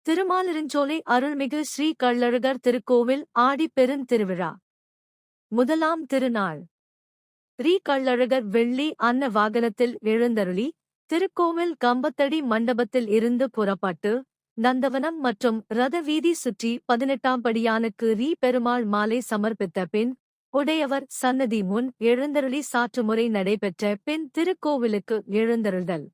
திருமாலிருஞ்சோலை அருள்மிகு ஸ்ரீ கள்ளழகர் திருக்கோவில் ஆடிப் பெருந்திருவிழா. முதலாம் திருநாள். ஸ்ரீ கள்ளழகர் வெள்ளி அன்ன வாகனத்தில் எழுந்தருளி, திருக்கோவில் கம்பத்தடி மண்டபத்தில் இருந்து புறப்பட்டு, நந்தவனம் மற்றும் ரத வீதி சுற்றி 18ஆம் படியானுக்கு பெருமாள் மாலை சமர்ப்பித்த பின், உடையவர் சன்னதி முன் எழுந்தருளி சாற்றுமுறை நடைபெற்ற பின் திருக்கோவிலுக்கு எழுந்தருள்தல்.